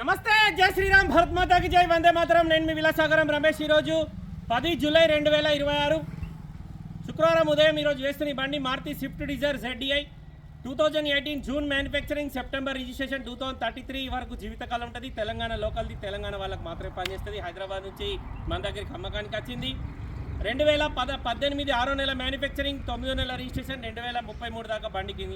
నమస్తే, జై శ్రీరామ్, భరత్ మాతాకి జై, వందే మాతరం. నేను మీ విలాసాగరం రమేష్. ఈరోజు 10 జూలై 2026 శుక్రవారం ఉదయం ఈరోజు వేస్తున్న ఈ బండి Maruti Swift Dzire ZDI 2018 June manufacturing, September registration, 2033 వరకు జీవితకాలం ఉంటుంది. తెలంగాణ లోకల్ది, తెలంగాణ వాళ్ళకి మాత్రమే పనిచేస్తుంది. హైదరాబాద్ నుంచి మన దగ్గరికి అమ్మకానికి వచ్చింది. 2018 6వ నెల మ్యానుఫ్యాక్చరింగ్, 9వ నెల రిజిస్ట్రేషన్, 2033 దాకా బండికి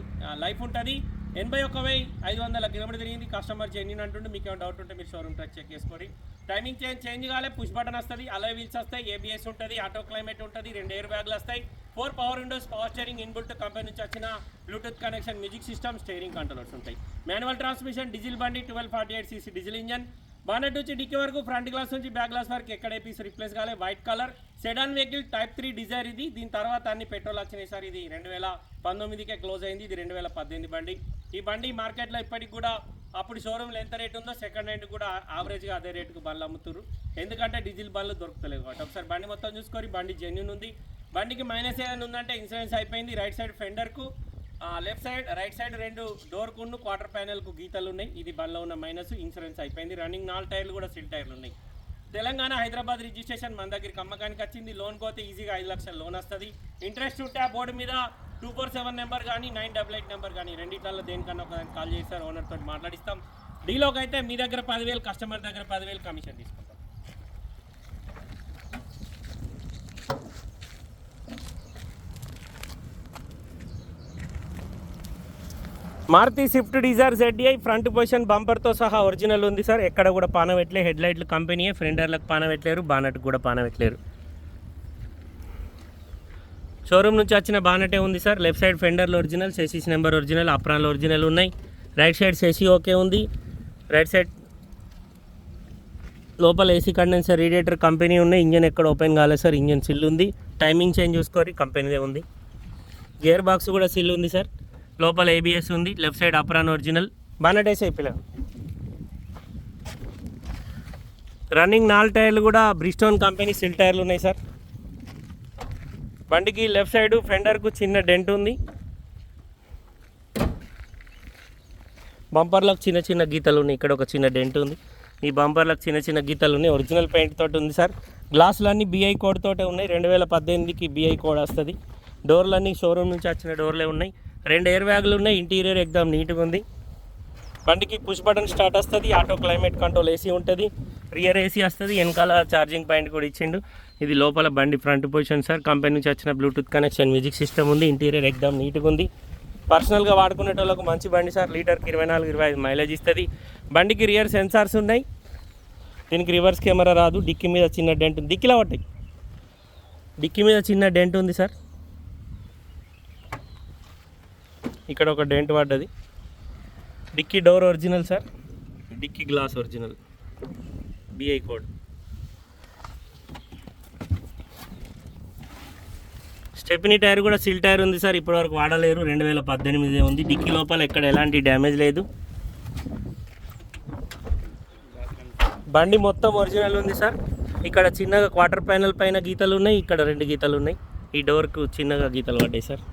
లైఫ్ ఉంటుంది. 81,500 కిలోమీటర్ తిరిగింది. కస్టమర్ జెన్యూన్ అంటుండే. మీకు ఏమైనా డౌట్ ఉంటే మీరు షోరూమ్ ట్రాక్ చెక్ చేసుకోండి. టైమింగ్ చేంజ్ కాలే, పుష్ బటన్ వస్తుంది, అలై వీల్స్ వస్తాయి, ABS ఉంటుంది, ఆటో క్లైమేట్ ఉంటుంది, 2 ఎయిర్ బ్యాగ్లు వస్తాయి, 4 power windows, power steering, inbuilt company నుంచి వచ్చిన bluetooth connection, music system, steering controllers ఉంటాయి. మాన్యువల్ ట్రాన్స్మిషన్, డీజిల్ బండి, 1248cc డీజిల్ ఇంజన్. బానెట్ నుంచి డిక్కీ వరకు, ఫ్రంట్ గ్లాస్ నుంచి బ్యాక్ గ్లాస్ వరకు ఎక్కడ పీస్ రిప్లేస్ కాలే. White colour sedan vehicle, type 3 Dzire ఇది. దీని తర్వాత అన్ని పెట్రోల్ వచ్చినాయి సార్. ఇది 2019కే క్లోజ్ అయింది. ఇది 2018 బండి. ఈ బండి మార్కెట్లో ఇప్పటికి కూడా అప్పుడు షోరూమ్లో ఎంత రేట్ ఉందో సెకండ్ హ్యాండ్ కూడా యావరేజ్గా అదే రేటుకు బండ్లు అమ్ముతున్నారు. ఎందుకంటే డీజిల్ బండ్లు దొరుకుతలేదు కాబట్టి. ఒకసారి బండి మొత్తం చూసుకొని, బండి జెన్యూన్ ఉంది. బండికి మైనస్ ఏదైనా ఉందంటే ఇన్సూరెన్స్ అయిపోయింది. రైట్ సైడ్ ఫెండర్కు, లెఫ్ట్ సైడ్, రైట్ సైడ్ 2 డోర్కు క్వార్టర్ ప్యానెల్కు గీతలు ఉన్నాయి. ఇది బండ్లో ఉన్న మైనస్. ఇన్సూరెన్స్ అయిపోయింది. రన్నింగ్ 4 టైర్లు కూడా సిల్ టైర్లు ఉన్నాయి. తెలంగాణ, హైదరాబాద్ రిజిస్ట్రేషన్, మన దగ్గరికి అమ్మకానికి వచ్చింది. లోన్ పోతే ఈజీగా 5 లక్షల లోన్ వస్తుంది. ఇంట్రెస్ట్ ఉంటే ఆ బోర్డు మీద 247 నెంబర్ కానీ 988 నెంబర్ కానీ రెండింటిలో దేనికన్నా ఒకదానికి కాల్ చేస్తారు. ఓనర్ తోటి మాట్లాడిస్తాం. డీలోకి అయితే మీ దగ్గర 10,000, కస్టమర్ దగ్గర 10,000 కమిషన్ తీసుకుంటాం. Maruti Swift Dzire ZDI front position బంపర్తో సహా ఒరిజినల్ ఉంది సార్. ఎక్కడ కూడా పానవెట్లే. హెడ్ లైట్లు కంపెనీయే. ఫెండర్లకు పానవెట్లేరు, బానెట్ కూడా పానవెట్లేరు. షోరూమ్ నుంచి వచ్చిన బానెటే ఉంది సార్. లెఫ్ట్ సైడ్ ఫెండర్లు ఒరిజినల్, సెసీస్ నెంబర్ ఒరిజినల్, అప్రాన్లు ఒరిజినల్ ఉన్నాయి. రైట్ సైడ్ సెసీ ఓకే ఉంది. రైట్ సైడ్ లోపల AC కండెన్సర్, రేడియేటర్ కంపెనీ ఉన్నాయి. ఇంజన్ ఎక్కడ ఓపెన్ కాలేదు సార్. ఇంజన్ సిల్ ఉంది. టైమింగ్ చేంజ్ చూసుకోరి, కంపెనీదే ఉంది. గేర్ బాక్స్ కూడా సిల్ ఉంది సార్. లోపల ABS ఉంది. Left side apron original. Bonnet వేసి అయిపోయా. రన్నింగ్ 4 టైర్లు కూడా బ్రిస్టోన్ కంపెనీ సిల్ టైర్లు ఉన్నాయి సార్. బండికి లెఫ్ట్ సైడ్ ఫెండర్కు చిన్న డెంట్ ఉంది. బంపర్లకు చిన్న చిన్న గీతలు ఉన్నాయి. ఇక్కడ ఒక చిన్న డెంట్ ఉంది. ఈ బంపర్లకు చిన్న చిన్న గీతలు ఉన్నాయి. ఒరిజినల్ పెయింట్ తోటి ఉంది సార్. గ్లాసులన్నీ BI కోడ్ తోటే ఉన్నాయి. 2018కి BI కోడ్ వస్తుంది. డోర్లన్నీ షోరూమ్ నుంచి వచ్చిన డోర్లే ఉన్నాయి. 2 ఎయిర్ బ్యాగులు ఉన్నాయి. ఇంటీరియర్ ఎక్దమ్ నీట్గా ఉంది. బండికి పుష్ బటన్ స్టార్ట్ వస్తుంది. ఆటో క్లైమేట్ కంట్రోల్ AC ఉంటుంది. రియర్ AC వస్తుంది. వెనకాల ఛార్జింగ్ పాయింట్ కూడా ఇచ్చిండు. ఇది లోపల బండి ఫ్రంట్ పొజిషన్ సార్. కంపెనీ నుంచి వచ్చిన బ్లూటూత్ కనెక్షన్, మ్యూజిక్ సిస్టమ్ ఉంది. ఇంటీరియర్ ఎక్దమ్ నీట్గా ఉంది. పర్సనల్గా వాడుకునేటోళ్ళకు మంచి బండి సార్. లీటర్కి 24-25 మైలేజ్ ఇస్తుంది. బండికి రియర్ సెన్సార్స్ ఉన్నాయి. దీనికి రివర్స్ కెమెరా రాదు. డిక్కీ మీద చిన్న డెంట్ ఉంది. డిక్కీలో పట్టాయి. డిక్కీ మీద చిన్న డెంట్ ఉంది సార్. ఇక్కడ ఒక డెంట్ పడ్డది. Dickey door original sir. Dickey glass original, BI code. Stepney tyre కూడా సిల్ టైర్ ఉంది సార్. ఇప్పటివరకు వాడలేరు. 2018 ఉంది. డిక్కీ లోపల ఎక్కడ ఎలాంటి డ్యామేజ్ లేదు. బండి మొత్తం ఒరిజినల్ ఉంది సార్. ఇక్కడ చిన్నగా క్వార్టర్ ప్యానెల్ పైన గీతలు ఉన్నాయి. ఇక్కడ 2 గీతలు ఉన్నాయి. ఈ డోర్కు చిన్నగా గీతలు పడ్డాయి సార్.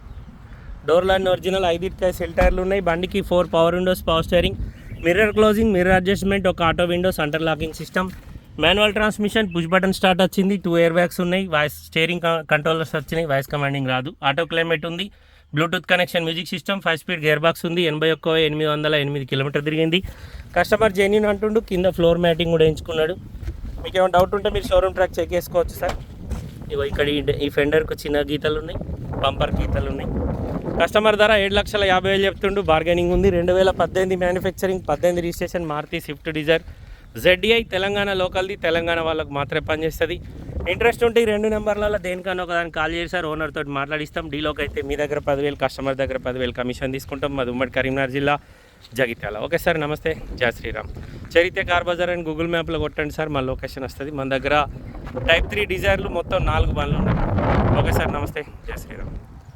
డోర్లన్నీ ఒరిజినల్. 5 సెల్ టైర్లు ఉన్నాయి. బండికి 4 power windows, power steering, mirror closing, mirror adjustment, ఒక auto window, centre locking system, manual transmission, push button start వచ్చింది. 2 ఎయిర్ బ్యాగ్స్ ఉన్నాయి. వాయిస్ స్టీరింగ్ కంట్రోలర్స్ వచ్చినాయి. వాయిస్ కమాండింగ్ రాదు. ఆటో క్లైమేట్ ఉంది. Bluetooth connection, music system, 5 speed gear box ఉంది. 81,808 kilometre తిరిగింది. Customer genuine అంటుండు. కింద ఫ్లోర్ మ్యాటింగ్ కూడా ఎంచుకున్నాడు. మీకు ఏమైనా డౌట్ ఉంటే మీరు షోరూమ్ ట్రాక్ చెక్ చేసుకోవచ్చు సార్. ఇగో ఇక్కడ ఈ ఫెండర్కు చిన్న గీతలు ఉన్నాయి. బంపర్ గీతలు ఉన్నాయి. కస్టమర్ ధర 7,50,000 చెప్తుండు. బార్గెనింగ్ ఉంది. 2018 manufacturing, 18 registration, Maruti Swift Dzire ZDI. Telangana లోకల్ది, తెలంగాణ వాళ్ళకు మాత్రమే పనిచేస్తుంది. ఇంట్రెస్ట్ ఉంటే ఈ 2 నెంబర్లలో దేనికన్నా ఒకదానికి కాల్ చేశారు. ఓనర్ తోటి మాట్లాడిస్తాం. డీలోకి అయితే మీ దగ్గర 10,000, కస్టమర్ దగ్గర 10,000 కమిషన్ తీసుకుంటాం. మాది ఉమ్మడి కరీంనగర్ జిల్లా, జగిత్యాల. ఓకే సార్, నమస్తే, జై శ్రీరామ్. చరిత్ర కార్ బజార్ అని గూగుల్ మ్యాప్లో కొట్టండి సార్. మా లొకేషన్ వస్తుంది. మన దగ్గర టైప్ 3 డిజైర్లు మొత్తం 4 బండ్లు ఉన్నాయి. ఓకే సార్, నమస్తే, జై శ్రీరామ్.